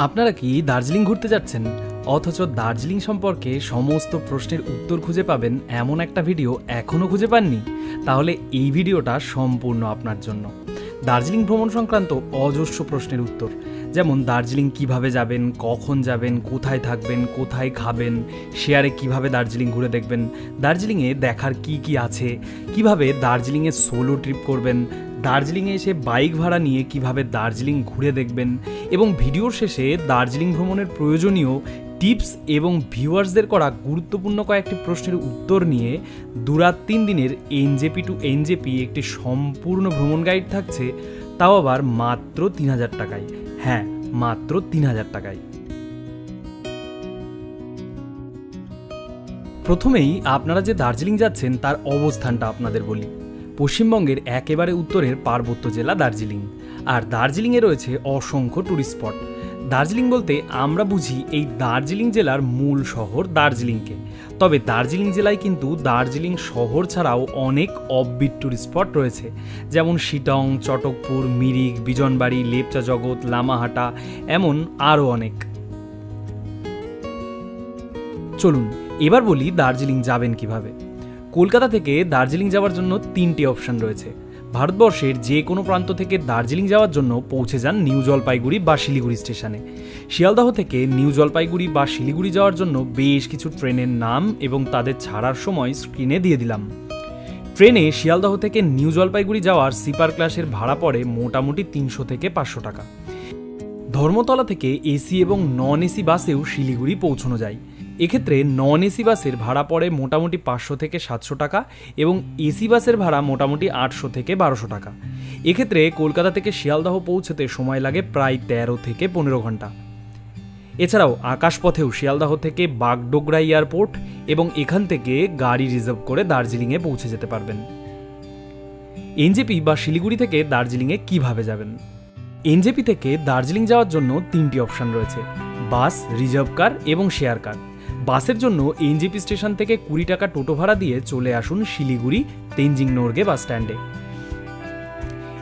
আপনারা কি দার্জিলিং ঘুরতে যাচ্ছেন অথচ দার্জিলিং সম্পর্কে সমস্ত প্রশ্নের উত্তর খুঁজে পাবেন এমন একটা ভিডিও এখনো খুঁজে পাননি? তাহলে এই ভিডিওটা সম্পূর্ণ আপনার জন্য। দার্জিলিং ভ্রমণ সংক্রান্ত অজস্র প্রশ্নের উত্তর, যেমন দার্জিলিং কিভাবে যাবেন, কখন যাবেন, কোথায় থাকবেন, কোথায় খাবেন, শেয়ারে কিভাবে দার্জিলিং ঘুরে দেখবেন, দার্জিলিংয়ে দেখার কি কি আছে, কিভাবে দার্জিলিংয়ে সোলো ট্রিপ করবেন, দার্জিলিংয়ে এসে বাইক ভাড়া নিয়ে কিভাবে দার্জিলিং ঘুরে দেখবেন, এবং ভিডিওর শেষে দার্জিলিং ভ্রমণের প্রয়োজনীয় টিপস এবং ভিউয়ার্সদের করা গুরুত্বপূর্ণ কয়েকটি প্রশ্নের উত্তর নিয়ে 2-3 দিনের এনজেপি টু এনজেপি একটি সম্পূর্ণ ভ্রমণ গাইড থাকছে, তাও আবার মাত্র 3000 টাকায়। হ্যাঁ, মাত্র 3000 টাকায়। প্রথমেই আপনারা যে দার্জিলিং যাচ্ছেন তার অবস্থানটা আপনাদের বলি। পশ্চিমবঙ্গের একেবারে উত্তরের পার্বত্য জেলা দার্জিলিং, আর দার্জিলিংয়ে রয়েছে অসংখ্য ট্যুরিস্ট স্পট। দার্জিলিং বলতে আমরা বুঝি এই দার্জিলিং জেলার মূল শহর দার্জিলিংকে, তবে দার্জিলিং জেলায় কিন্তু দার্জিলিং শহর ছাড়াও অনেক অফবিট ট্যুরিস্ট স্পট রয়েছে, যেমন শিটং, চটকপুর, মিরিক, বিজনবাড়ি, লেপচা জগৎ, লামাহাটা, এমন আরও অনেক। চলুন এবার বলি দার্জিলিং যাবেন কিভাবে। কলকাতা থেকে দার্জিলিং যাওয়ার জন্য 3টি অপশান রয়েছে। ভারতবর্ষের যে কোনো প্রান্ত থেকে দার্জিলিং যাওয়ার জন্য পৌঁছে যান নিউ জলপাইগুড়ি বা শিলিগুড়ি স্টেশনে। শিয়ালদহ থেকে নিউ জলপাইগুড়ি বা শিলিগুড়ি যাওয়ার জন্য বেশ কিছু ট্রেনের নাম এবং তাদের ছাড়ার সময় স্ক্রিনে দিয়ে দিলাম। ট্রেনে শিয়ালদহ থেকে নিউ জলপাইগুড়ি যাওয়ার স্লিপার ক্লাসের ভাড়া পড়ে মোটামুটি 300 থেকে 500 টাকা। ধর্মতলা থেকে এসি এবং নন এসি বাসেও শিলিগুড়ি পৌঁছানো যায়। এক্ষেত্রে নন এসি বাসের ভাড়া পড়ে মোটামুটি 500 থেকে 700 টাকা এবং এসি বাসের ভাড়া মোটামুটি 800 থেকে 1200 টাকা। এক্ষেত্রে কলকাতা থেকে শিয়ালদহ পৌঁছতে সময় লাগে প্রায় 13 থেকে 15 ঘন্টা। এছাড়াও আকাশপথেও শিয়ালদহ থেকে বাগডোগরা এয়ারপোর্ট এবং এখান থেকে গাড়ি রিজার্ভ করে দার্জিলিংয়ে পৌঁছে যেতে পারবেন। এনজেপি বা শিলিগুড়ি থেকে দার্জিলিংয়ে কিভাবে যাবেন? এনজেপি থেকে দার্জিলিং যাওয়ার জন্য 3টি অপশান রয়েছে: বাস, রিজার্ভ কার এবং শেয়ার কার। বাসের জন্য এনজেপি স্টেশন থেকে 20 টাকা টোটো ভাড়া দিয়ে চলে আসুন শিলিগুড়ি তেনজিং নোরগে বাস স্ট্যান্ডে।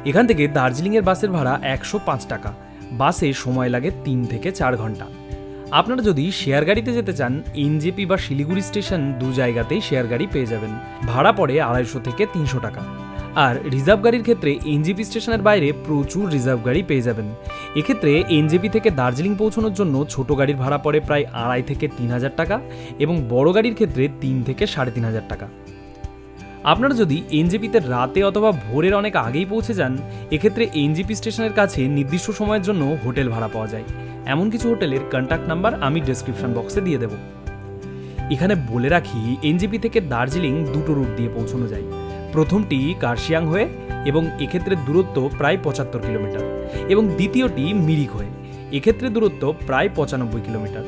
এখান থেকে দার্জিলিংয়ের বাসের ভাড়া 105 টাকা। বাসে সময় লাগে 3 থেকে 4 ঘন্টা। আপনারা যদি শেয়ার গাড়িতে যেতে চান, এনজেপি বা শিলিগুড়ি স্টেশন দু জায়গাতেই শেয়ার গাড়ি পেয়ে যাবেন। ভাড়া পড়ে 250 থেকে 300 টাকা। আর রিজার্ভ গাড়ির ক্ষেত্রে এনজেপি স্টেশনের বাইরে প্রচুর রিজার্ভ গাড়ি পেয়ে যাবেন। এক্ষেত্রে এনজেপি থেকে দার্জিলিং পৌঁছানোর জন্য ছোট গাড়ির ভাড়া পড়ে প্রায় 2,500 থেকে 3,000 টাকা এবং বড় গাড়ির ক্ষেত্রে 3 থেকে 3,500 টাকা। আপনারা যদি এনজেপিতে রাতে অথবা ভোরের অনেক আগেই পৌঁছে যান, এক্ষেত্রে এনজেপি স্টেশনের কাছে নির্দিষ্ট সময়ের জন্য হোটেল ভাড়া পাওয়া যায়। এমন কিছু হোটেলের কন্ট্যাক্ট নাম্বার আমি ডেসক্রিপশন বক্সে দিয়ে দেব। এখানে বলে রাখি, এনজেপি থেকে দার্জিলিং দুটো রুট দিয়ে পৌঁছানো যায়। প্রথমটি কার্শিয়াং হয়ে এবং এক্ষেত্রে দূরত্ব প্রায় 75 কিলোমিটার, এবং দ্বিতীয়টি মিরিক হয়ে, এক্ষেত্রে দূরত্ব প্রায় 95 কিলোমিটার।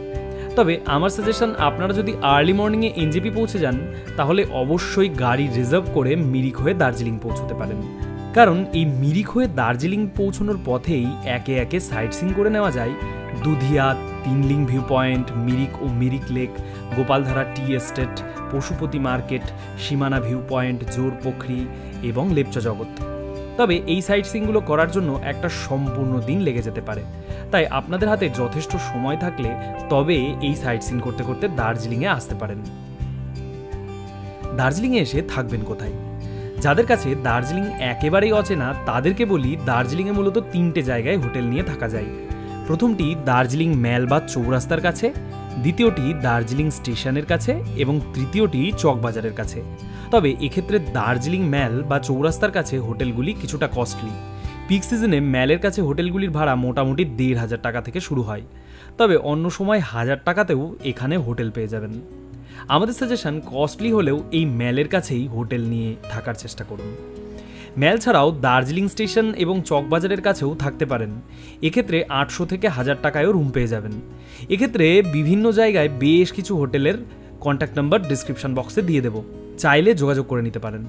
তবে আমার সাজেশন, আপনারা যদি আর্লি মর্নিংয়ে এনজেপি পৌঁছে যান তাহলে অবশ্যই গাড়ি রিজার্ভ করে মিরিক হয়ে দার্জিলিং পৌঁছতে পারেন, কারণ এই মিরিক হয়ে দার্জিলিং পৌঁছানোর পথেই একে একে সাইট সিইং করে নেওয়া যায় দুধিয়া, তিনলিং ভিউ পয়েন্ট, মিরিক ও Mirik lake, Gopaldhara tea estate, Pashupati market, Simana view point, Jorpokhri এবং লেপচা জগৎ। তবে এই সাইট সিইংগুলো করার জন্য একটা সম্পূর্ণ দিন লেগে যেতে পারে, তাই আপনাদের হাতে যথেষ্ট সময় থাকলে তবে এই সাইট সিইং করতে করতে দার্জিলিংয়ে আসতে পারেন। দার্জিলিংয়ে এসে থাকবেন কোথায়? যাদের কাছে দার্জিলিং একেবারেই অচেনা তাদেরকে বলি, দার্জিলিংয়ে মূলত 3টে জায়গায় হোটেল নিয়ে থাকা যায়। প্রথমটি দার্জিলিং ম্যাল বা চৌরাস্তার কাছে, দ্বিতীয়টি দার্জিলিং স্টেশনের কাছে এবং তৃতীয়টি চকবাজারের কাছে। তবে এক্ষেত্রে দার্জিলিং ম্যাল বা চৌরাস্তার কাছে হোটেলগুলি কিছুটা কস্টলি। পিক সিজনে ম্যালের কাছে হোটেলগুলির ভাড়া মোটামুটি 1,500 টাকা থেকে শুরু হয়, তবে অন্য সময় 1000 টাকাতেও এখানে হোটেল পেয়ে যাবেন। আমাদের সাজেশন, কস্টলি হলেও এই ম্যালের কাছেই হোটেল নিয়ে থাকার চেষ্টা করুন। ম্যাল ছাড়াও দার্জিলিং স্টেশন এবং চকবাজারের কাছেও থাকতে পারেন। এক্ষেত্রে 800 থেকে 1000 টাকায়ও রুম পেয়ে যাবেন। এক্ষেত্রে বিভিন্ন জায়গায় বেশ কিছু হোটেলের কন্ট্যাক্ট নাম্বার ডিসক্রিপশন বক্সে দিয়ে দেব, চাইলে যোগাযোগ করে নিতে পারেন।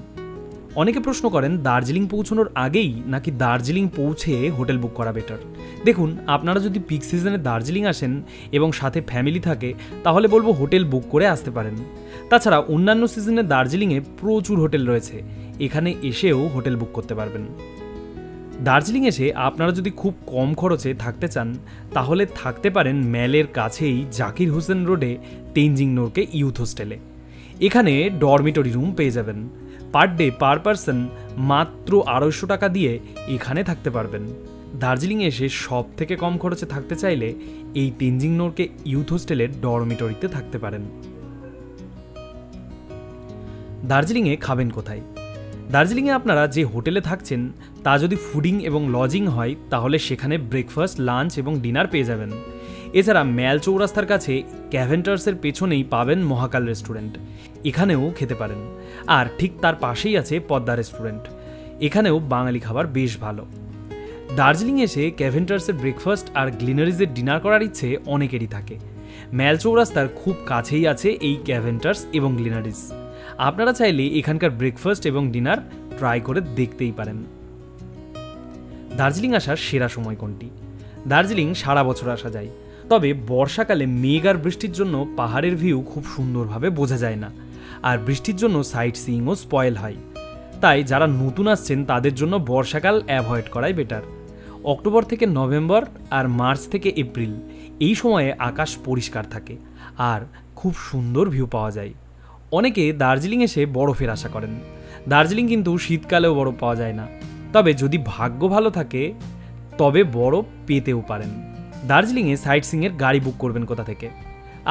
অনেকে প্রশ্ন করেন, দার্জিলিং পৌঁছানোর আগেই নাকি দার্জিলিং পৌঁছে হোটেল বুক করা বেটার? দেখুন, আপনারা যদি পিক সিজনে দার্জিলিং আসেন এবং সাথে ফ্যামিলি থাকে তাহলে বলবো হোটেল বুক করে আসতে পারেন। তাছাড়া অন্যান্য সিজনে দার্জিলিংয়ে প্রচুর হোটেল রয়েছে, এখানে এসেও হোটেল বুক করতে পারবেন। দার্জিলিং এসে আপনারা যদি খুব কম খরচে থাকতে চান তাহলে থাকতে পারেন ম্যালের কাছেই জাকির হোসেন রোডে তেনজিং নোরকে ইউথ হোস্টেলে। এখানে ডরমিটরি রুম পেয়ে যাবেন। পার ডে পার পারসন মাত্র 250 টাকা দিয়ে এখানে থাকতে পারবেন। দার্জিলিং এসে সব থেকে কম খরচে থাকতে চাইলে এই তেনজিং নোরকে ইউথ হোস্টেলের ডরমিটরিতে থাকতে পারেন। দার্জিলিংয়ে খাবেন কোথায়? দার্জিলিংয়ে আপনারা যে হোটেলে থাকছেন তা যদি ফুডিং এবং লজিং হয় তাহলে সেখানে ব্রেকফাস্ট, লাঞ্চ এবং ডিনার পেয়ে যাবেন। এছাড়া ম্যাল চৌরাস্তার কাছে ক্যাভেন্টার্সের পেছনেই পাবেন মহাকাল রেস্টুরেন্ট, এখানেও খেতে পারেন। আর ঠিক তার পাশেই আছে পদ্মা রেস্টুরেন্ট, এখানেও বাঙালি খাবার বেশ ভালো। দার্জিলিং এসে ক্যাভেন্টার্সের ব্রেকফাস্ট আর গ্লিনারিজের ডিনার করার ইচ্ছে অনেকেরই থাকে। ম্যাল চৌরাস্তার খুব কাছেই আছে এই ক্যাভেন্টার্স এবং গ্লিনারিজ। আপনারা চাইলে এখানকার ব্রেকফাস্ট এবং ডিনার ট্রাই করে দেখতেই পারেন। দার্জিলিং আসার সেরা সময় কোনটি? দার্জিলিং সারা বছর আসা যায়, তবে বর্ষাকালে মেঘ আর বৃষ্টির জন্য পাহাড়ের ভিউ খুব সুন্দরভাবে বোঝা যায় না, আর বৃষ্টির জন্য সাইট সিইংও স্পয়েল হয়। তাই যারা নতুন আসছেন তাদের জন্য বর্ষাকাল অ্যাভয়েড করাই বেটার। অক্টোবর থেকে নভেম্বর আর মার্চ থেকে এপ্রিল এই সময়ে আকাশ পরিষ্কার থাকে আর খুব সুন্দর ভিউ পাওয়া যায়। অনেকে দার্জিলিং এসে বরফের আশা করেন। দার্জিলিং কিন্তু শীতকালেও বরফ পাওয়া যায় না, তবে যদি ভাগ্য ভালো থাকে তবে বরফ পেতেও পারেন। দার্জিলিংয়ে সাইট সিইংয়ের গাড়ি বুক করবেন কোথা থেকে?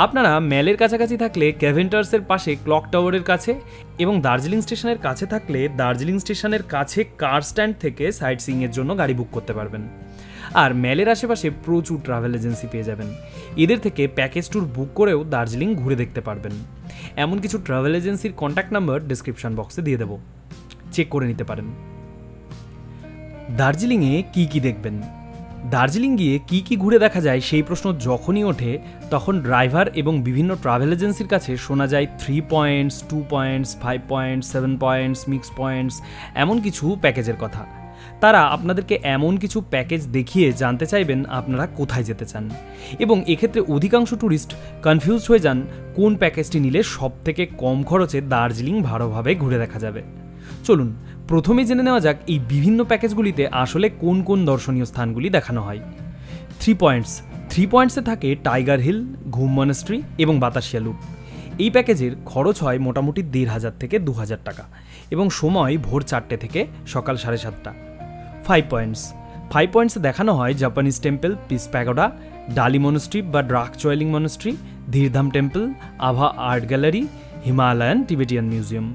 আপনারা ম্যালের কাছাকাছি থাকলে ক্যাভেন্টার্সের পাশে ক্লক টাওয়ারের কাছে এবং দার্জিলিং স্টেশনের কাছে থাকলে দার্জিলিং স্টেশনের কাছে কার স্ট্যান্ড থেকে সাইট সিইংয়ের জন্য গাড়ি বুক করতে পারবেন। আর ম্যালের আশেপাশে প্রচুর ট্রাভেল এজেন্সি পেয়ে যাবেন, এদের থেকে প্যাকেজ ট্যুর বুক করেও দার্জিলিং ঘুরে দেখতে পারবেন। এমন কিছু ট্রাভেল এজেন্সির কন্ট্যাক্ট নাম্বার ডিসক্রিপশন বক্সে দিয়ে দেবো, চেক করে নিতে পারেন। দার্জিলিংয়ে কি কি দেখবেন? দার্জিলিং গিয়ে কি কি ঘুরে দেখা যায় সেই প্রশ্ন যখনই ওঠে তখন ড্রাইভার এবং বিভিন্ন ট্রাভেল এজেন্সির কাছে শোনা যায় 3 points, 2 points, 5 points, 7 points, mix points, এমন কিছু প্যাকেজের কথা। তারা আপনাদেরকে এমন কিছু প্যাকেজ দেখিয়ে জানতে চাইবেন আপনারা কোথায় যেতে চান, এবং এক্ষেত্রে অধিকাংশ ট্যুরিস্ট কনফিউজ হয়ে যান কোন প্যাকেজটি নিলে সব থেকে কম খরচে দার্জিলিং ভালোভাবে ঘুরে দেখা যাবে। চলুন প্রথমে জেনে নেওয়া যাক এই বিভিন্ন প্যাকেজগুলিতে আসলে কোন কোন দর্শনীয় স্থানগুলি দেখানো হয়। 3 পয়েন্টসে থাকে টাইগার হিল, ঘুম মনাস্ট্রি এবং বাতাসিয়া লুপ। এই প্যাকেজের খরচ হয় মোটামুটি 1500 থেকে 2000 টাকা এবং সময় ভোর 4টে থেকে সকাল 7:30টা। 5 পয়েন্টসে দেখানো হয় জাপানিজ টেম্পল, পিস প্যাগোডা, ডালি মনাস্ট্রি বা ড্রাকচয়েলিং মনাস্ট্রি, ধীরধাম টেম্পল, আভা art gallery, Himalayan Tibetan museum.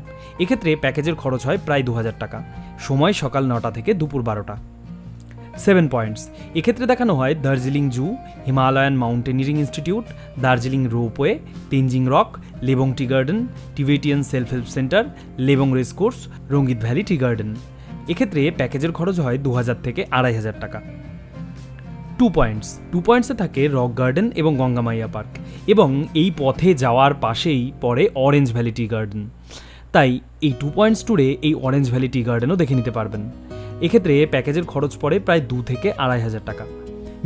এক্ষেত্রে প্যাকেজের খরচ হয় প্রায় 2000 টাকা, সময় সকাল 9টা থেকে দুপুর 12টা। 7 পয়েন্টস এক্ষেত্রে দেখানো হয় Darjeeling zoo, Himalayan mountaineering institute, Darjeeling ropeway, Tenzing rock, Lebong tea garden, Tibetan self help centre, Lebong racecourse, Rangeet valley tea garden. এক্ষেত্রে প্যাকেজের খরচ হয় 2000 থেকে 2500 টাকা। 2 পয়েন্টসে থাকে রক গার্ডেন এবং গঙ্গামাইয়া পার্ক, এবং এই পথে যাওয়ার পাশেই পড়ে অরেঞ্জ ভ্যালি টি গার্ডেন। তাই এই 2 পয়েন্টস ট্যুরে এই অরেঞ্জ ভ্যালি টি গার্ডেনও দেখে নিতে পারবেন। এক্ষেত্রে প্যাকেজের খরচ পড়ে প্রায় 2 থেকে 2500 টাকা।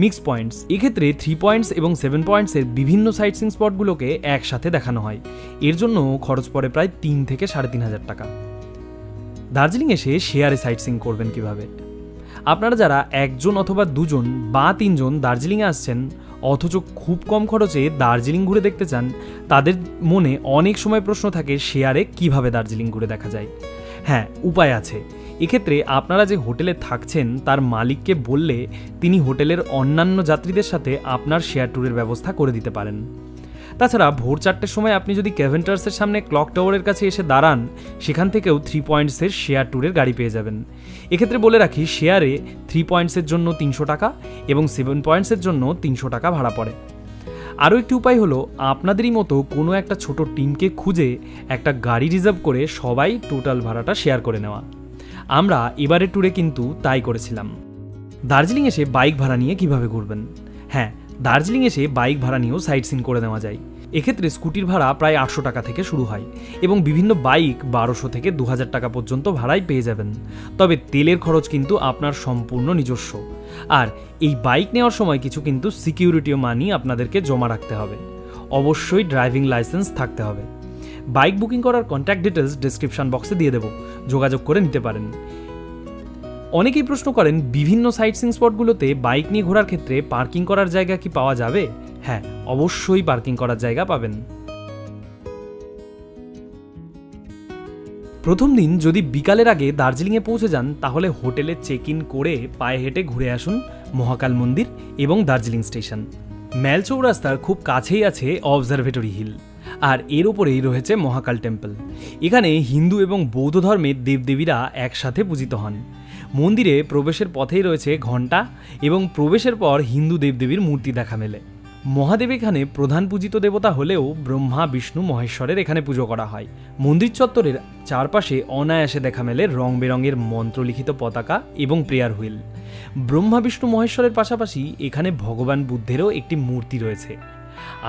মিক্স পয়েন্টস এক্ষেত্রে 3 পয়েন্টস এবং 7 পয়েন্টসের বিভিন্ন সাইট সিইং স্পটগুলোকে একসাথে দেখানো হয়, এর জন্য খরচ পড়ে প্রায় 3 থেকে 3500 টাকা। দার্জিলিং এসে শেয়ারে সাইট সিইং করবেন কিভাবে? আপনারা যারা 1জন অথবা 2জন বা 3জন দার্জিলিংয়ে আসছেন অথচ খুব কম খরচে দার্জিলিং ঘুরে দেখতে চান, তাদের মনে অনেক সময় প্রশ্ন থাকে শেয়ারে কিভাবে দার্জিলিং ঘুরে দেখা যায়। হ্যাঁ, উপায় আছে। এক্ষেত্রে আপনারা যে হোটেলে থাকছেন তার মালিককে বললে তিনি হোটেলের অন্যান্য যাত্রীদের সাথে আপনার শেয়ার ট্যুরের ব্যবস্থা করে দিতে পারেন। তাছাড়া ভোর 4টের সময় আপনি যদি ক্যাভেন্টার্সের সামনে ক্লক টাওয়ারের কাছে এসে দাঁড়ান, সেখান থেকেও 3 পয়েন্টসের শেয়ার ট্যুরের গাড়ি পেয়ে যাবেন। এক্ষেত্রে বলে রাখি, শেয়ারে 3 পয়েন্টসের জন্য 300 টাকা এবং 7 পয়েন্টসের জন্য 300 টাকা ভাড়া পড়ে। আরও একটি উপায় হলো আপনাদেরই মতো কোনো একটা ছোট টিমকে খুঁজে একটা গাড়ি রিজার্ভ করে সবাই টোটাল ভাড়াটা শেয়ার করে নেওয়া। আমরা এবারের ট্যুরে কিন্তু তাই করেছিলাম। দার্জিলিং এসে বাইক ভাড়া নিয়ে কিভাবে ঘুরবেন? হ্যাঁ, দার্জিলিং এসে বাইক ভাড়া নিয়েও সাইট সিইং করে নেওয়া যায়। এক্ষেত্রে স্কুটির ভাড়া প্রায় 800 টাকা থেকে শুরু হয় এবং বিভিন্ন বাইক 1200 থেকে 2000 টাকা পর্যন্ত ভাড়ায় পেয়ে যাবেন। তবে তেলের খরচ কিন্তু আপনার সম্পূর্ণ নিজস্ব। আর এই বাইক নেওয়ার সময় কিছু কিন্তু সিকিউরিটি মানি আপনাদেরকে জমা রাখতে হবে। অবশ্যই ড্রাইভিং লাইসেন্স থাকতে হবে। বাইক বুকিং করার কন্ট্যাক্ট ডিটেলস ডেসক্রিপশন বক্সে দিয়ে দেবো, যোগাযোগ করে নিতে পারেন। অনেকেই প্রশ্ন করেন বিভিন্ন সাইট সিইং স্পটগুলোতে বাইক নিয়ে ঘোরার ক্ষেত্রে পার্কিং করার জায়গা কি পাওয়া যাবে? হ্যাঁ, অবশ্যই পার্কিং করার জায়গা পাবেন। প্রথম দিন যদি বিকালের আগে দার্জিলিংয়ে পৌঁছে যান তাহলে হোটেলে চেক ইন করে পায়ে হেঁটে ঘুরে আসুন মহাকাল মন্দির এবং দার্জিলিং স্টেশন। ম্যাল চৌরাস্তার খুব কাছেই আছে অবজারভেটরি হিল, আর এর ওপরেই রয়েছে মহাকাল টেম্পল। এখানে হিন্দু এবং বৌদ্ধ ধর্মের দেবদেবীরা একসাথে পূজিত হন। মন্দিরে প্রবেশের পথেই রয়েছে ঘণ্টা এবং প্রবেশের পর হিন্দু দেবদেবীর মূর্তি দেখা মেলে। মহাদেব এখানে প্রধান পূজিত দেবতা হলেও ব্রহ্মা বিষ্ণু মহেশ্বরের এখানে পুজো করা হয়। মন্দির চত্বরের চারপাশে অনায়াসে দেখা মেলে রং বেরঙের মন্ত্রলিখিত পতাকা এবং প্রেয়ার হুইল। ব্রহ্মা বিষ্ণু মহেশ্বরের পাশাপাশি এখানে ভগবান বুদ্ধেরও একটি মূর্তি রয়েছে।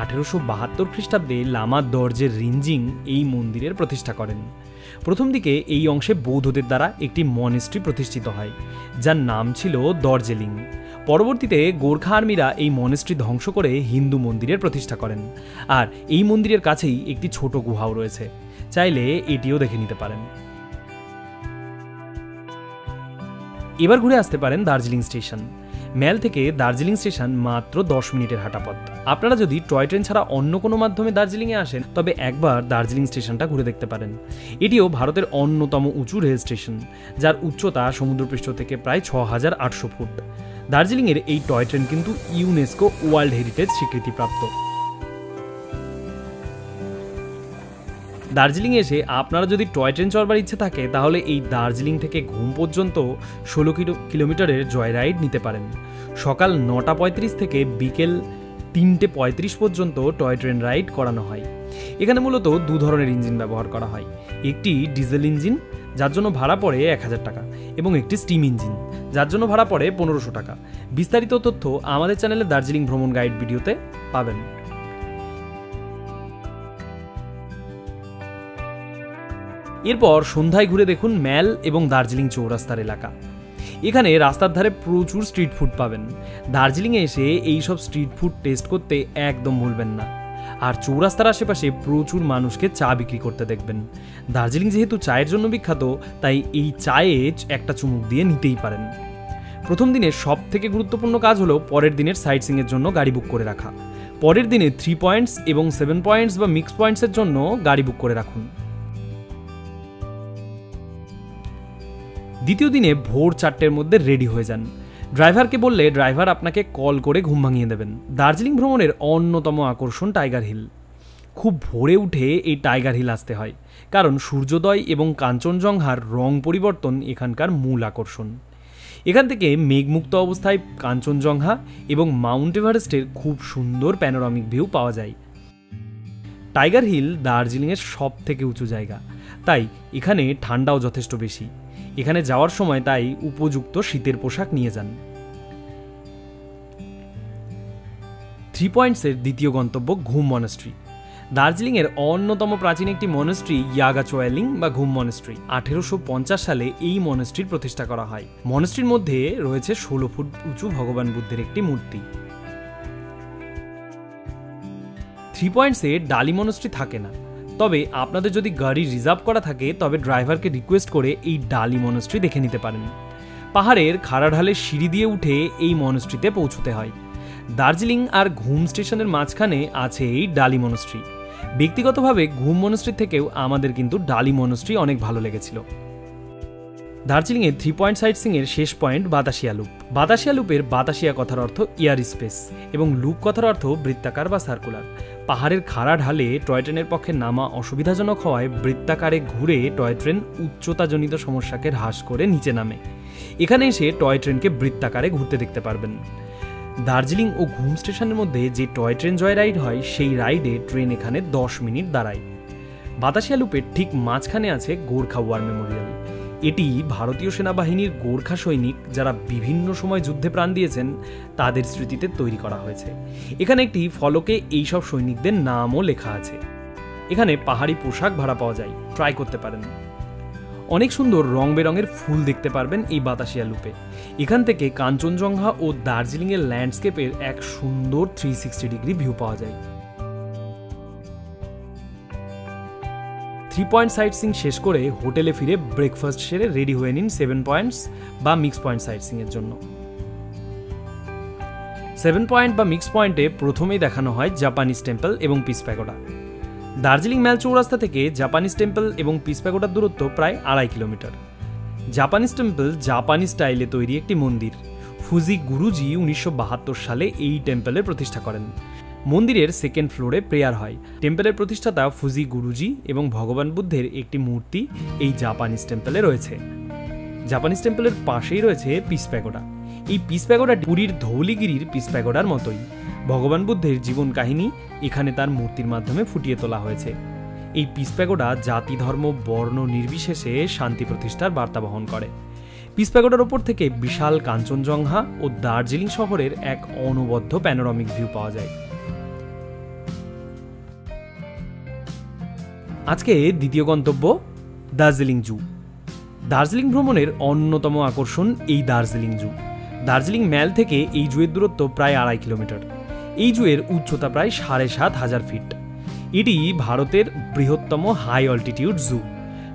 1872 খ্রিস্টাব্দে লামা দর্জে রিনজিং এই মন্দিরের প্রতিষ্ঠা করেন। প্রথম দিকে এই অংশে বৌদ্ধদের দ্বারা একটি মনেস্ট্রি প্রতিষ্ঠিত হয়, যার নাম ছিল দর্জেলিং। পরবর্তীতে গোর্খা আর্মিরা এই মনেস্ট্রি ধ্বংস করে হিন্দু মন্দিরের প্রতিষ্ঠা করেন। আর এই মন্দিরের কাছেই একটি ছোট গুহাও রয়েছে, চাইলে এটিও দেখে নিতে পারেন। এবার ঘুরে আসতে পারেন দার্জিলিং স্টেশন। ম্যাল থেকে দার্জিলিং স্টেশন মাত্র 10 মিনিটের হাঁটা পথ। আপনারা যদি টয় ট্রেন ছাড়া অন্য কোনো মাধ্যমে দার্জিলিংয়ে আসেন তবে একবার দার্জিলিং স্টেশনটা ঘুরে দেখতে পারেন। এটিও ভারতের অন্যতম উঁচু রেল স্টেশন, যার উচ্চতা সমুদ্রপৃষ্ঠ থেকে প্রায় 6800 ফুট। দার্জিলিংয়ের এই টয় ট্রেন কিন্তু ইউনেস্কো ওয়ার্ল্ড হেরিটেজ স্বীকৃতিপ্রাপ্ত। দার্জিলিংয়ে এসে আপনারা যদি টয় ট্রেন চড়বার ইচ্ছে থাকে তাহলে এই দার্জিলিং থেকে ঘুম পর্যন্ত 16 কিলোমিটারের জয় রাইড নিতে পারেন। সকাল 9:35 থেকে বিকেল 3:35 পর্যন্ত টয় ট্রেন রাইড করানো হয়। এখানে মূলত দু ধরনের ইঞ্জিন ব্যবহার করা হয়, একটি ডিজেল ইঞ্জিন যার জন্য ভাড়া পড়ে 1000 টাকা এবং একটি স্টিম ইঞ্জিন যার জন্য ভাড়া পড়ে 1500 টাকা। বিস্তারিত তথ্য আমাদের চ্যানেলে দার্জিলিং ভ্রমণ গাইড ভিডিওতে পাবেন। এরপর সন্ধ্যায় ঘুরে দেখুন ম্যাল এবং দার্জিলিং চৌরাস্তার এলাকা। এখানে রাস্তার ধারে প্রচুর স্ট্রিট ফুড পাবেন। দার্জিলিংয়ে এসে এই সব স্ট্রিট ফুড টেস্ট করতে একদম ভুলবেন না। আর চৌরাস্তার আশেপাশে প্রচুর মানুষকে চা বিক্রি করতে দেখবেন। দার্জিলিং যেহেতু চায়ের জন্য বিখ্যাত, তাই এই চায়ে একটা চুমুক দিয়ে নিতেই পারেন। প্রথম দিনের সব থেকে গুরুত্বপূর্ণ কাজ হলো পরের দিনের সাইট সিইংয়ের জন্য গাড়ি বুক করে রাখা। পরের দিনে 3 পয়েন্টস এবং 7 পয়েন্টস বা মিক্স পয়েন্টসের জন্য গাড়ি বুক করে রাখুন। দ্বিতীয় দিনে ভোর 4টের মধ্যে রেডি হয়ে যান। ড্রাইভারকে বললে ড্রাইভার আপনাকে কল করে ঘুম ভাঙিয়ে দেবেন। দার্জিলিং ভ্রমণের অন্যতম আকর্ষণ টাইগার হিল। খুব ভোরে উঠে এই টাইগার হিল আসতে হয়, কারণ সূর্যোদয় এবং কাঞ্চনজঙ্ঘার রং পরিবর্তন এখানকার মূল আকর্ষণ। এখান থেকে মেঘমুক্ত অবস্থায় কাঞ্চনজঙ্ঘা এবং মাউন্ট এভারেস্টের খুব সুন্দর প্যানোরামিক ভিউ পাওয়া যায়। টাইগার হিল দার্জিলিংয়ের সব থেকে উঁচু জায়গা, তাই এখানে ঠান্ডাও যথেষ্ট বেশি। এখানে যাওয়ার সময় তাই উপযুক্ত শীতের পোশাক নিয়ে যান। 3 পয়েন্টসের দ্বিতীয় গন্তব্য ঘুম মনেস্ট্রি। দার্জিলিংয়ের অন্যতম প্রাচীন একটি মনেস্ট্রি ইয়াগাচোয়ালিং বা ঘুম মনেস্ট্রি। 1850 সালে এই মনেস্ট্রির প্রতিষ্ঠা করা হয়। মনেস্ট্রির মধ্যে রয়েছে 16 ফুট উঁচু ভগবান বুদ্ধের একটি মূর্তি। 3 পয়েন্টসে ডালি মনেস্ট্রি থাকে না, তবে আপনাদের যদি গাড়ি রিজার্ভ করা থাকে তবে ড্রাইভারকে রিকোয়েস্ট করে এই ডালি মনেস্ট্রি দেখে নিতে পারেন। পাহাড়ের খাড়া ঢালের সিঁড়ি দিয়ে উঠে এই মনেস্ট্রিতে পৌঁছতে হয়। দার্জিলিং আর ঘুম স্টেশনের মাঝখানে আছে এই ডালি মনেস্ট্রি। ব্যক্তিগতভাবে ঘুম মনেস্ট্রি থেকেও আমাদের কিন্তু ডালি মনেস্ট্রি অনেক ভালো লেগেছিল। দার্জিলিংয়ের 3 পয়েন্ট সাইট সিইংয়ের শেষ পয়েন্ট বাতাসিয়া লুপ। বাতাসিয়া লুপের বাতাসিয়া কথার অর্থ এয়ার স্পেস এবং লুপ কথার অর্থ বৃত্তাকার বা সার্কুলার। পাহাড়ের খাড়া ঢালে টয় ট্রেনের পক্ষে নামা অসুবিধাজনক হওয়ায় বৃত্তাকারে ঘুরে টয় ট্রেন উচ্চতাজনিত সমস্যাকে হ্রাস করে নিচে নামে। এখানে এসে টয় ট্রেনকে বৃত্তাকারে ঘুরতে দেখতে পারবেন। দার্জিলিং ও ঘুম স্টেশনের মধ্যে যে টয় ট্রেন জয় রাইড হয় সেই রাইডে ট্রেন এখানে 10 মিনিট দাঁড়ায়। বাতাসিয়া লুপের ঠিক মাঝখানে আছে গোর্খা ওয়ার মেমোরিয়াল। এটি ভারতীয় সেনাবাহিনীর গোর্খা সৈনিক যারা বিভিন্ন সময় যুদ্ধে প্রাণ দিয়েছেন তাদের স্মৃতিতে তৈরি করা হয়েছে। এখানে একটি ফলকে এইসব সৈনিকদের নামও লেখা আছে। এখানে পাহাড়ি পোশাক ভাড়া পাওয়া যায়, ট্রাই করতে পারেন। অনেক সুন্দর রং বেরঙের ফুল দেখতে পারবেন এই বাতাসিয়া লুপে। এখান থেকে কাঞ্চনজঙ্ঘা ও দার্জিলিংয়ের ল্যান্ডস্কেপের এক সুন্দর 360 ডিগ্রি ভিউ পাওয়া যায়। 3 পয়েন্ট সাইট সিং শেষ করে হোটেলে ফিরে ব্রেকফাস্ট সেরে রেডি হয়ে নিন 7 পয়েন্টস বা মিক্স পয়েন্ট সাইট সিংয়ের জন্য। 7 পয়েন্ট বা মিক্স পয়েন্টে প্রথমেই দেখানো হয় জাপানিজ টেম্পল এবং পিস প্যাগোডা। দার্জিলিং ম্যাল চৌরাস্তা থেকে জাপানিজ টেম্পল এবং পিস প্যাগোডার দূরত্ব প্রায় 2.5 কিলোমিটার। জাপানিজ টেম্পল জাপানি স্টাইলে তৈরি একটি মন্দির। ফুজি গুরুজি 1972 সালে এই টেম্পলের প্রতিষ্ঠা করেন। মন্দিরের সেকেন্ড ফ্লোরে প্রেয়ার হয়। টেম্পলের প্রতিষ্ঠাতা ফুজি গুরুজি এবং ভগবান বুদ্ধের একটি মূর্তি এই জাপানিজ টেম্পলে রয়েছে। জাপানিজ টেম্পলের পাশেই রয়েছে পিস প্যাগোডা। এই পিস প্যাগোডা পুরীর ধৌলিগিরির পিস প্যাগোডার মতোই। ভগবান বুদ্ধের জীবন কাহিনী এখানে তার মূর্তির মাধ্যমে ফুটিয়ে তোলা হয়েছে। এই পিস প্যাগোডা জাতি ধর্ম বর্ণ নির্বিশেষে শান্তি প্রতিষ্ঠার বার্তা বহন করে। পিস প্যাগোডার ওপর থেকে বিশাল কাঞ্চনজঙ্ঘা ও দার্জিলিং শহরের এক অনবদ্য প্যানোরামিক ভিউ পাওয়া যায়। আজকে দ্বিতীয় গন্তব্য দার্জিলিং জু। দার্জিলিং ভ্রমণের অন্যতম আকর্ষণ এই দার্জিলিং জু। দার্জিলিং ম্যাল থেকে এই জুয়ের দূরত্ব প্রায় 2.5 কিলোমিটার। এই জুয়ের উচ্চতা প্রায় 7,500 ফিট। এটি ভারতের বৃহত্তম হাই অল্টিটিউড জু।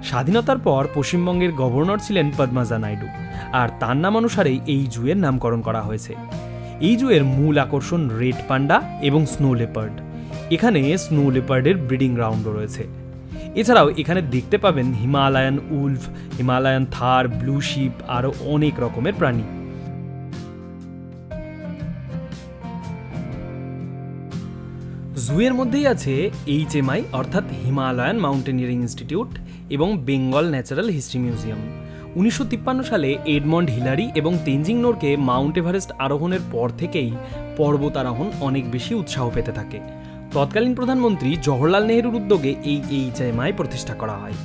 স্বাধীনতার পর পশ্চিমবঙ্গের গভর্নর ছিলেন পদ্মাজা নাইডু, আর তার নামানুসারেই এই জুয়ের নামকরণ করা হয়েছে। এই জুয়ের মূল আকর্ষণ রেড পান্ডা এবং স্নো লেপার্ড। এখানে স্নো লেপার্ডের ব্রিডিং গ্রাউন্ডও রয়েছে। এছাড়াও এখানে দেখতে পাবেন হিমালয়ান উলফ, হিমালয়ান থার, ব্লু শিপ, আরও অনেক রকমের প্রাণী। জুয়ের মধ্যেই আছে HMI অর্থাৎ হিমালয়ান মাউন্টেনিয়ারিং ইনস্টিটিউট এবং বেঙ্গল ন্যাচারাল হিস্ট্রি মিউজিয়াম। 1953 সালে এডমন্ড হিলারি এবং তেনজিং নোরকে মাউন্ট এভারেস্ট আরোহণের পর থেকেই পর্বতারোহণ অনেক বেশি উৎসাহ পেতে থাকে। তৎকালীন প্রধানমন্ত্রী জওহরলাল নেহরুর উদ্যোগে এই HMI প্রতিষ্ঠা করা হয়।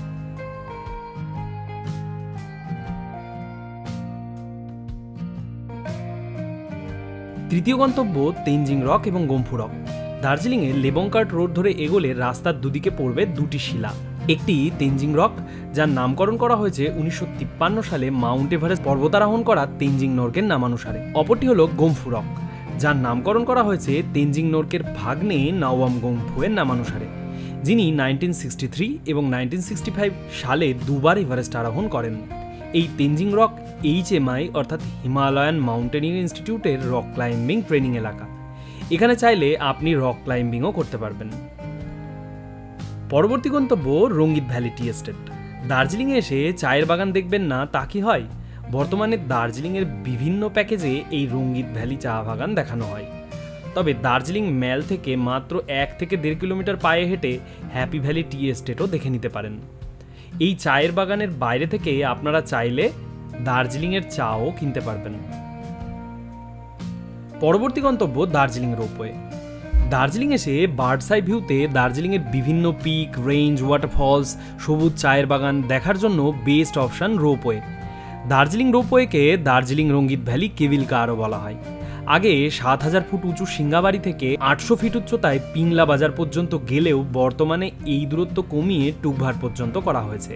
তৃতীয় গন্তব্য তেনজিং রক এবং গম্ফু রক। দার্জিলিংয়ে লেবংকার্ট রোড ধরে এগোলে রাস্তার দুদিকে পড়বে দুটি শিলা। একটি তেনজিং রক, যার নামকরণ করা হয়েছে 1953 সালে মাউন্ট এভারেস্ট পর্বতারোহণ করা তেনজিং নোরকের নামানুসারে। অপরটি হল গম্ফু রক, যার নামকরণ করা হয়েছে তেনজিং নোরকের ভাগ্নে নওয়াম গম্ফুয়ের নামানুসারে, যিনি 1963 এবং 1965 সালে দুবার এভারেস্ট আরোহণ করেন। এই তেনজিং রক HMI অর্থাৎ হিমালয়ান মাউন্টেনিয়ারিং ইনস্টিটিউটের রক ক্লাইম্বিং ট্রেনিং এলাকা। এখানে চাইলে আপনি রক ক্লাইম্বিংও করতে পারবেন। পরবর্তী গন্তব্য রঙ্গিত ভ্যালি টি এস্টেট। দার্জিলিংয়ে এসে চায়ের বাগান দেখবেন না তা কি হয়? বর্তমানে দার্জিলিংয়ের বিভিন্ন প্যাকেজে এই রঙ্গিত ভ্যালি চা বাগান দেখানো হয়। তবে দার্জিলিং ম্যাল থেকে মাত্র 1 থেকে 1.5 কিলোমিটার পায়ে হেঁটে হ্যাপি ভ্যালি টি এস্টেটও দেখে নিতে পারেন। এই চায়ের বাগানের বাইরে থেকে আপনারা চাইলে দার্জিলিংয়ের চাও কিনতে পারবেন। পরবর্তী গন্তব্য দার্জিলিং রোপওয়ে। দার্জিলিং এসে বার্ডস আই ভিউতে দার্জিলিংয়ের বিভিন্ন পিক, রেঞ্জ, ওয়াটারফলস, সবুজ চায়ের বাগান দেখার জন্য বেস্ট অপশন রোপওয়ে। দার্জিলিং রোপওয়েকে দার্জিলিং রঙ্গিত ভ্যালি কেবিল কারও বলা হয়। আগে 7000 ফুট উঁচু সিঙ্গাবাড়ি থেকে 800 ফিট উচ্চতায় পিংলা বাজার পর্যন্ত গেলেও বর্তমানে এই দূরত্ব কমিয়ে টুকভার পর্যন্ত করা হয়েছে।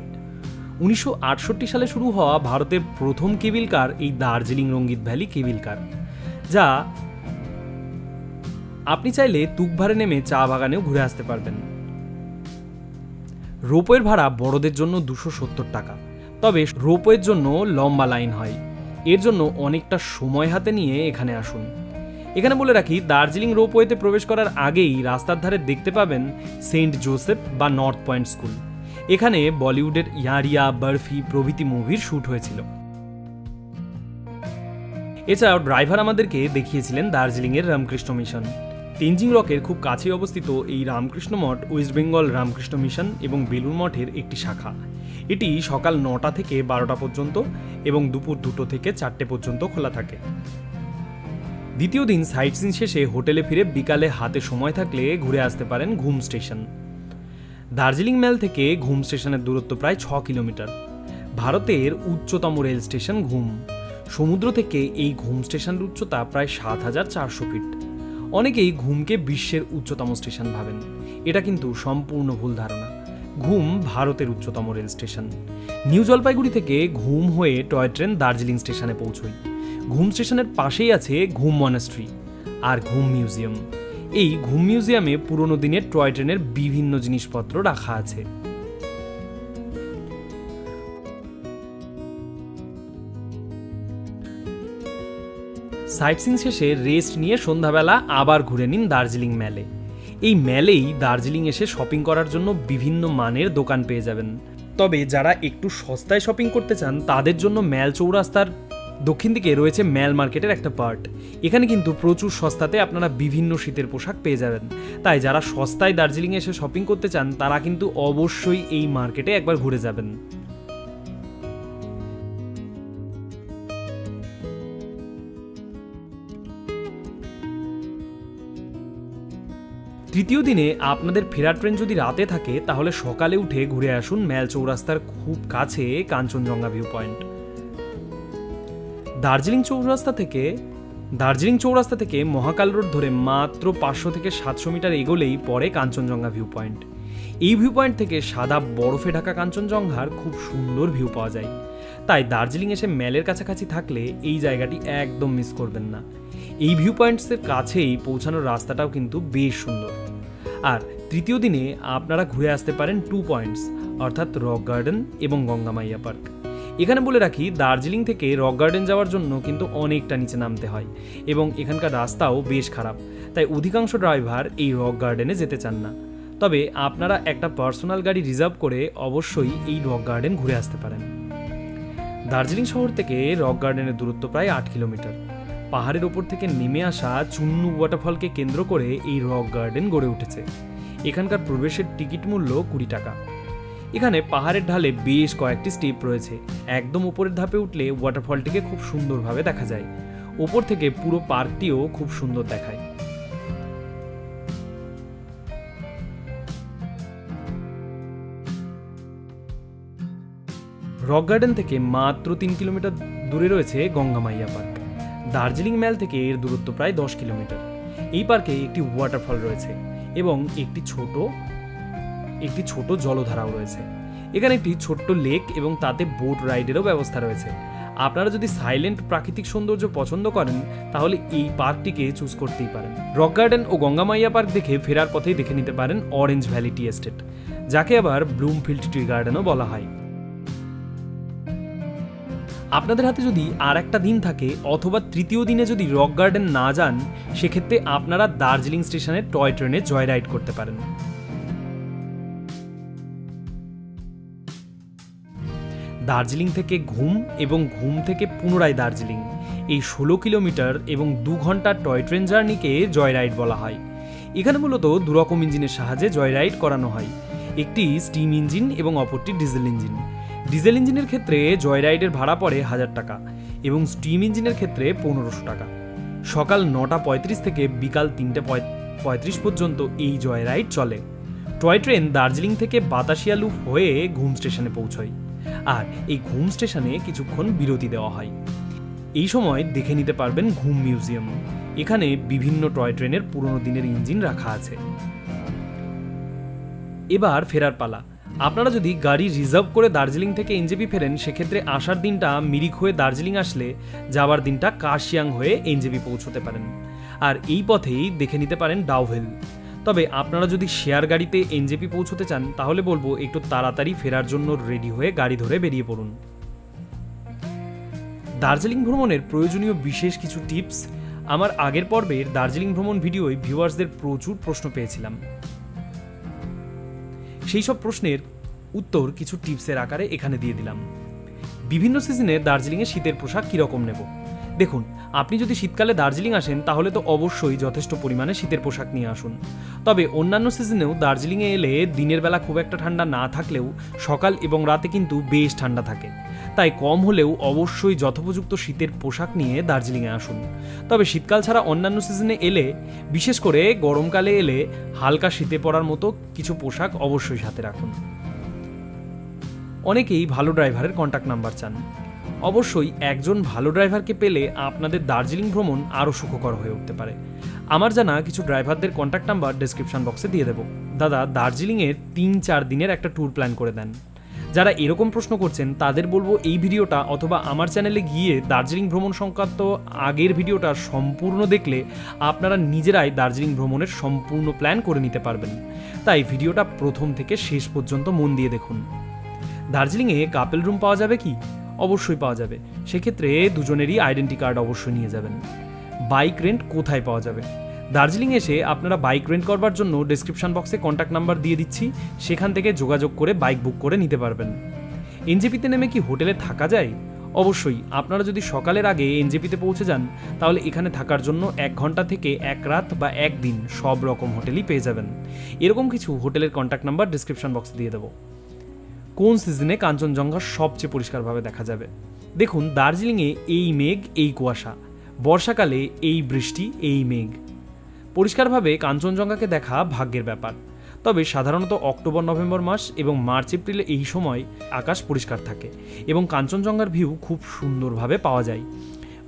1968 সালে শুরু হওয়া ভারতের প্রথম কেবিল কার এই দার্জিলিং রঙ্গিত ভ্যালি কেবিল কার, যা আপনি চাইলে তুকভারে নেমে চা বাগানেও ঘুরে আসতে পারবেন। রোপওয়ের ভাড়া বড়দের জন্য 270 টাকা, তবে রোপওয়ের জন্য লম্বা লাইন হয়। এর জন্য অনেকটা সময় হাতে নিয়ে এখানে আসুন। এখানে বলে রাখি, দার্জিলিং রোপওয়েতে প্রবেশ করার আগেই রাস্তার ধারে দেখতে পাবেন সেন্ট জোসেফ বা নর্থ পয়েন্ট স্কুল। এখানে বলিউডের ইয়ারিয়া, বরফি প্রভৃতি মুভির শ্যুট হয়েছিল। এছাড়াও ড্রাইভার আমাদেরকে দেখিয়েছিলেন দার্জিলিংয়ের রামকৃষ্ণ মিশন। তেনজিং রকের খুব কাছে অবস্থিত এই রামকৃষ্ণ মঠ ওয়েস্ট বেঙ্গল রামকৃষ্ণ মিশন এবং বেলুর মঠের একটি শাখা। এটি সকাল 9টা থেকে 12টা পর্যন্ত এবং দুপুর 2টো থেকে 4টে পর্যন্ত খোলা থাকে। দ্বিতীয় দিন সাইট সিন শেষে হোটেলে ফিরে বিকালে হাতে সময় থাকলে ঘুরে আসতে পারেন ঘুম স্টেশন। দার্জিলিং ম্যাল থেকে ঘুম স্টেশনের দূরত্ব প্রায় 6 কিলোমিটার। ভারতের উচ্চতম রেল স্টেশন ঘুম। সমুদ্র থেকে এই ঘুম স্টেশনের উচ্চতা প্রায় 7400 ফিট। অনেকেই ঘুমকে বিশ্বের উচ্চতম স্টেশন ভাবেন। এটা কিন্তু সম্পূর্ণ ভুল ধারণা। ঘুম ভারতের উচ্চতম রেল স্টেশন। নিউ জলপাইগুড়ি থেকে ঘুম হয়ে টয় ট্রেন দার্জিলিং স্টেশনে পৌঁছয়। ঘুম স্টেশনের পাশেই আছে ঘুম মনাস্ট্রি আর ঘুম মিউজিয়াম। এই ঘুম মিউজিয়ামে পুরনো দিনের টয় ট্রেনের বিভিন্ন জিনিসপত্র রাখা আছে। সাইটসিং শেষে রেস্ট নিয়ে সন্ধ্যাবেলা আবার ঘুরে নিন দার্জিলিং ম্যালে। এই ম্যালেই দার্জিলিং এসে শপিং করার জন্য বিভিন্ন মানের দোকান পেয়ে যাবেন। তবে যারা একটু সস্তায় শপিং করতে চান তাদের জন্য ম্যাল চৌরাস্তার দক্ষিণ দিকে রয়েছে ম্যাল মার্কেটের একটা পার্ট। এখানে কিন্তু প্রচুর সস্তাতে আপনারা বিভিন্ন শীতের পোশাক পেয়ে যাবেন। তাই যারা সস্তায় দার্জিলিংয়ে এসে শপিং করতে চান তারা কিন্তু অবশ্যই এই মার্কেটে একবার ঘুরে যাবেন। তৃতীয় দিনে আপনাদের ফেরার ট্রেন যদি রাতে থাকে তাহলে সকালে উঠে ঘুরে আসুন ম্যাল চৌরাস্তার খুব কাছে কাঞ্চনজঙ্ঘা ভিউ পয়েন্ট। দার্জিলিং চৌরাস্তা থেকে মহাকাল রোড ধরে মাত্র 500 থেকে 700 মিটার এগোলেই পড়ে কাঞ্চনজঙ্ঘা ভিউ পয়েন্ট। এই ভিউ পয়েন্ট থেকে সাদা বরফে ঢাকা কাঞ্চনজঙ্ঘার খুব সুন্দর ভিউ পাওয়া যায়। তাই দার্জিলিং এসে ম্যালের কাছাকাছি থাকলে এই জায়গাটি একদম মিস করবেন না। এই ভিউ পয়েন্টসের কাছেই পৌঁছানোর রাস্তাটাও কিন্তু বেশ সুন্দর। আর তৃতীয় দিনে আপনারা ঘুরে আসতে পারেন 2 পয়েন্টস, অর্থাৎ রক গার্ডেন এবং গঙ্গামাইয়া পার্ক। এখানে বলে রাখি, দার্জিলিং থেকে রক গার্ডেন যাওয়ার জন্য কিন্তু অনেকটা নিচে নামতে হয় এবং এখানকার রাস্তাও বেশ খারাপ, তাই অধিকাংশ ড্রাইভার এই রক গার্ডেনে যেতে চান না। তবে আপনারা একটা পার্সোনাল গাড়ি রিজার্ভ করে অবশ্যই এই রক গার্ডেন ঘুরে আসতে পারেন। দার্জিলিং শহর থেকে রক গার্ডেনের দূরত্ব প্রায় 8 কিলোমিটার। পাহাড়ের ওপর থেকে নেমে আসা চুন্নু ওয়াটারফলকে কেন্দ্র করে এই রক গার্ডেন গড়ে উঠেছে। এখানকার প্রবেশের টিকিট মূল্য 20 টাকা। এখানে পাহাড়ের ঢালে বেশ কয়েকটি স্টেপ রয়েছে। একদম উপরের ধাপে উঠলে ওয়াটারফলটিকে খুব সুন্দরভাবে দেখা যায়। ওপর থেকে পুরো পার্কটিও খুব সুন্দর দেখায়। রক গার্ডেন থেকে মাত্র 3 কিলোমিটার দূরে রয়েছে গঙ্গামাইয়া পার্ক। দার্জিলিং ম্যাল থেকে এর দূরত্ব প্রায় 10 কিলোমিটার। এই পার্কে একটি ওয়াটারফল রয়েছে এবং একটি ছোট জলধারাও রয়েছে। এখানে একটি ছোট্ট লেক এবং তাতে বোট রাইডেরও ব্যবস্থা রয়েছে। আপনারা যদি সাইলেন্ট প্রাকৃতিক সৌন্দর্য পছন্দ করেন তাহলে এই পার্কটিকে চুজ করতেই পারেন। রক গার্ডেন ও গঙ্গামাইয়া পার্ক দেখে ফেরার পথেই দেখে নিতে পারেন অরেঞ্জ ভ্যালি টি এস্টেট, যাকে আবার ব্লুমফিল্ড টি গার্ডেনও বলা হয়। আপনাদের হাতে যদি আর একটা দিন থাকে অথবা তৃতীয় দিনে যদি রক গার্ডেন না যান, সেক্ষেত্রে আপনারা দার্জিলিং স্টেশনের টয় ট্রেনে জয় রাইড করতে পারেন। দার্জিলিং থেকে ঘুম এবং ঘুম থেকে পুনরায় দার্জিলিং, এই 16 কিলোমিটার এবং 2 ঘন্টার টয় ট্রেন জার্নিকে জয় রাইড বলা হয়। এখানে মূলত দুরকম ইঞ্জিনের সাহায্যে জয় রাইড করানো হয়। একটি স্টিম ইঞ্জিন এবং অপরটি ডিজেল ইঞ্জিন। ডিজেল ইঞ্জিনের ক্ষেত্রে জয় রাইডের ভাড়া পড়ে 1000 টাকা এবং স্টিম ইঞ্জিনের ক্ষেত্রে 1500 টাকা। সকাল 9:35 থেকে বিকাল 3:35 পর্যন্ত এই জয় রাইড চলে। টয় ট্রেন দার্জিলিং থেকে বাতাসিয়া লুপ হয়ে ঘুম স্টেশনে পৌঁছয়, আর এই ঘুম স্টেশনে কিছুক্ষণ বিরতি দেওয়া হয়। এই সময় দেখে নিতে পারবেন ঘুম মিউজিয়াম। এখানে বিভিন্ন টয় ট্রেনের পুরনো দিনের ইঞ্জিন রাখা আছে। এবার ফেরার পালা। আপনারা যদি গাড়ি রিজার্ভ করে দার্জিলিং থেকে এনজেপি ফেরেন, সেক্ষেত্রে আসার দিনটা মিরিক হয়ে দার্জিলিং আসলে যাওয়ার দিনটা কার্শিয়াং হয়ে এনজেপি পৌঁছতে পারেন। আর এই পথেই দেখে নিতে পারেন ডাউহিল। তবে আপনারা যদি শেয়ার গাড়িতে এনজেপি পৌঁছতে চান তাহলে বলবো একটু তাড়াতাড়ি ফেরার জন্য রেডি হয়ে গাড়ি ধরে বেরিয়ে পড়ুন। দার্জিলিং ভ্রমণের প্রয়োজনীয় বিশেষ কিছু টিপস। আমার আগের পর্বের দার্জিলিং ভ্রমণ ভিডিওয় ভিউয়ার্সদের প্রচুর প্রশ্ন পেয়েছিলাম। সেই সব প্রশ্নের উত্তর কিছু টিপসের আকারে এখানে দিয়ে দিলাম। বিভিন্ন সিজনে দার্জিলিংয়ে শীতের পোশাক কীরকম নেব? দেখুন, আপনি যদি শীতকালে দার্জিলিং আসেন তাহলে তো অবশ্যই যথেষ্ট পরিমাণে শীতের পোশাক নিয়ে আসুন। তবে অন্যান্য সিজনেও দার্জিলিংয়ে এলে দিনের বেলা খুব একটা ঠান্ডা না থাকলেও সকাল এবং রাতে কিন্তু বেশ ঠান্ডা থাকে। তাই কম হলেও অবশ্যই যথোপযুক্ত শীতের পোশাক নিয়ে দার্জিলিংয়ে আসুন। তবে শীতকাল ছাড়া অন্যান্য সিজনে এলে, বিশেষ করে গরমকালে এলে হালকা শীতে পড়ার মতো কিছু পোশাক অবশ্যই সাথে রাখুন। অনেকেই ভালো ড্রাইভারের কন্ট্যাক্ট নাম্বার চান। অবশ্যই একজন ভালো ড্রাইভারকে পেলে আপনাদের দার্জিলিং ভ্রমণ আরও সুখকর হয়ে উঠতে পারে। আমার জানা কিছু ড্রাইভারদের কন্ট্যাক্ট নাম্বার ডেসক্রিপশন বক্সে দিয়ে দেবো। দাদা দার্জিলিংয়ের 3-4 দিনের একটা ট্যুর প্ল্যান করে দেন। যারা এরকম প্রশ্ন করছেন তাদের বলবো এই ভিডিওটা অথবা আমার চ্যানেলে গিয়ে দার্জিলিং ভ্রমণ সংক্রান্ত আগের ভিডিওটা সম্পূর্ণ দেখলে আপনারা নিজেরাই দার্জিলিং ভ্রমণের সম্পূর্ণ প্ল্যান করে নিতে পারবেন। তাই ভিডিওটা প্রথম থেকে শেষ পর্যন্ত মন দিয়ে দেখুন। দার্জিলিংয়ে কাপেল রুম পাওয়া যাবে কি? অবশ্যই পাওয়া যাবে। সেক্ষেত্রে দুজনেরই আইডেন্টি কার্ড অবশ্যই নিয়ে যাবেন। বাইক রেন্ট কোথায় পাওয়া যাবে। দার্জিলিং এসে আপনারা বাইক রেন্ট করবার জন্য ডেসক্রিপশন বক্সে কন্ট্যাক্ট নাম্বার দিয়ে দিচ্ছি, সেখান থেকে যোগাযোগ করে বাইক বুক করে নিতে পারবেন। এনজেপিতে নেমে কি হোটেলে থাকা যায়? অবশ্যই। আপনারা যদি সকালের আগে এনজেপিতে পৌঁছে যান তাহলে এখানে থাকার জন্য 1 ঘন্টা থেকে 1 রাত বা 1 দিন সব রকম হোটেলই পেয়ে যাবেন। এরকম কিছু হোটেলের কন্ট্যাক্ট নাম্বার ডেসক্রিপশন বক্সে দিয়ে দেবো। কোন সিজনে কাঞ্চনজঙ্ঘা সবচেয়ে পরিষ্কারভাবে দেখা যাবে? দেখুন, দার্জিলিংয়ে এই মেঘ এই কুয়াশা, বর্ষাকালে এই বৃষ্টি এই মেঘ। পরিষ্কারভাবে কাঞ্চনজঙ্ঘাকে দেখা ভাগ্যের ব্যাপার। তবে সাধারণত অক্টোবর নভেম্বর মাস এবং মার্চ এপ্রিলে এই সময় আকাশ পরিষ্কার থাকে এবং কাঞ্চনজঙ্ঘার ভিউ খুব সুন্দরভাবে পাওয়া যায়।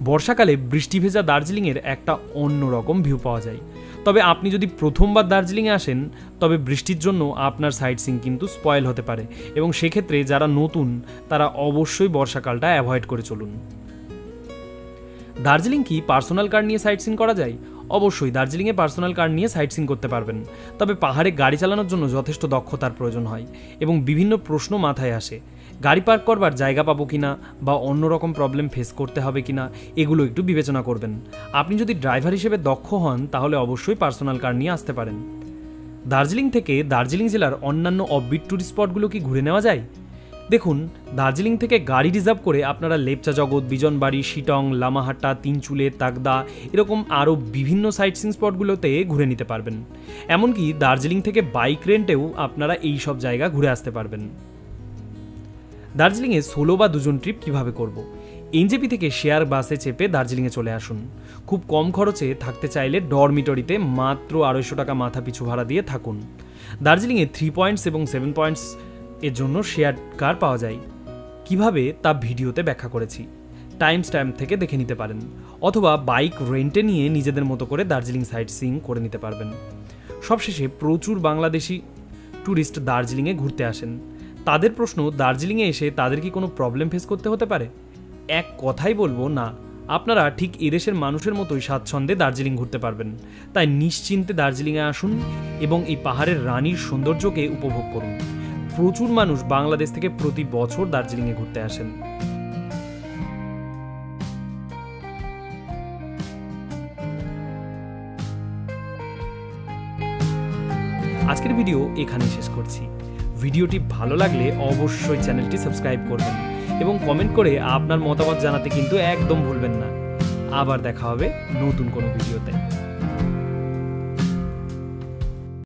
বর্ষাকালে বৃষ্টি ভেজা দার্জিলিংয়ের একটা অন্যরকম ভিউ পাওয়া যায়। তবে আপনি যদি প্রথমবার দার্জিলিংয়ে আসেন তবে বৃষ্টির জন্য আপনার সাইট সিইং কিন্তু স্পয়েল হতে পারে এবং সেক্ষেত্রে যারা নতুন তারা অবশ্যই বর্ষাকালটা অ্যাভয়েড করে চলুন। দার্জিলিং কি পার্সোনাল কার নিয়ে সাইট সিইং করা যায়? অবশ্যই দার্জিলিংয়ে পার্সোনাল কার নিয়ে সাইট সিইং করতে পারবেন। তবে পাহাড়ে গাড়ি চালানোর জন্য যথেষ্ট দক্ষতার প্রয়োজন হয় এবং বিভিন্ন প্রশ্ন মাথায় আসে। গাড়ি পার্ক করবার জায়গা পাবো কিনা বা অন্যরকম প্রবলেম ফেস করতে হবে কিনা, এগুলো একটু বিবেচনা করবেন। আপনি যদি ড্রাইভার হিসেবে দক্ষ হন তাহলে অবশ্যই পার্সোনাল কার নিয়ে আসতে পারেন। দার্জিলিং থেকে দার্জিলিং জেলার অন্যান্য অফবিট ট্যুরিস্ট স্পটগুলো কি ঘুরে নেওয়া যায়? দেখুন, দার্জিলিং থেকে গাড়ি রিজার্ভ করে আপনারা লেপচা জগৎ, বিজনবাড়ি, শিটং, লামাহাট্টা, তিনচুলে, তাগদা এরকম আরও বিভিন্ন সাইট সিইং স্পটগুলোতে ঘুরে নিতে পারবেন। এমনকি দার্জিলিং থেকে বাইক রেন্টেও আপনারা এই সব জায়গা ঘুরে আসতে পারবেন। দার্জিলিংয়ে সোলো বা 2 জন ট্রিপ কিভাবে করব? এনজেপি থেকে শেয়ার বাসে চেপে দার্জিলিংয়ে চলে আসুন। খুব কম খরচে থাকতে চাইলে ডরমিটরিতে মাত্র 250 টাকা মাথা পিছু ভাড়া দিয়ে থাকুন। দার্জিলিংয়ে 3 পয়েন্টস এবং 7 পয়েন্টস এর জন্য শেয়ার কার পাওয়া যায় কিভাবে তা ভিডিওতে ব্যাখ্যা করেছি, টাইম স্ট্যাম্প থেকে দেখে নিতে পারেন, অথবা বাইক রেন্টে নিয়ে নিজেদের মতো করে দার্জিলিং সাইট সিইং করে নিতে পারবেন। সবশেষে প্রচুর বাংলাদেশি ট্যুরিস্ট দার্জিলিংয়ে ঘুরতে আসেন। তাদের প্রশ্ন, দার্জিলিংয়ে এসে তাদের কি কোনো প্রবলেম ফেস করতে হতে পারে? এক কথাই বলবো, না। আপনারা ঠিক এদেশের মানুষের মতোই স্বাচ্ছন্দ্যে দার্জিলিং ঘুরতে পারবেন। তাই নিশ্চিন্তে দার্জিলিংয়ে আসুন এবং এই পাহাড়ের রানীর সৌন্দর্যকে উপভোগ করুন। প্রচুর মানুষ বাংলাদেশ থেকে প্রতি বছর দার্জিলিংয়ে ঘুরতে আসেন। আজকের ভিডিও এখানেই শেষ করছি। ভিডিওটি ভালো লাগলে অবশ্যই চ্যানেলটি সাবস্ক্রাইব করবেন এবং কমেন্ট করে আপনার মতামত জানাতে কিন্তু একদম ভুলবেন না। আবার দেখা হবে নতুন কোনো ভিডিওতে।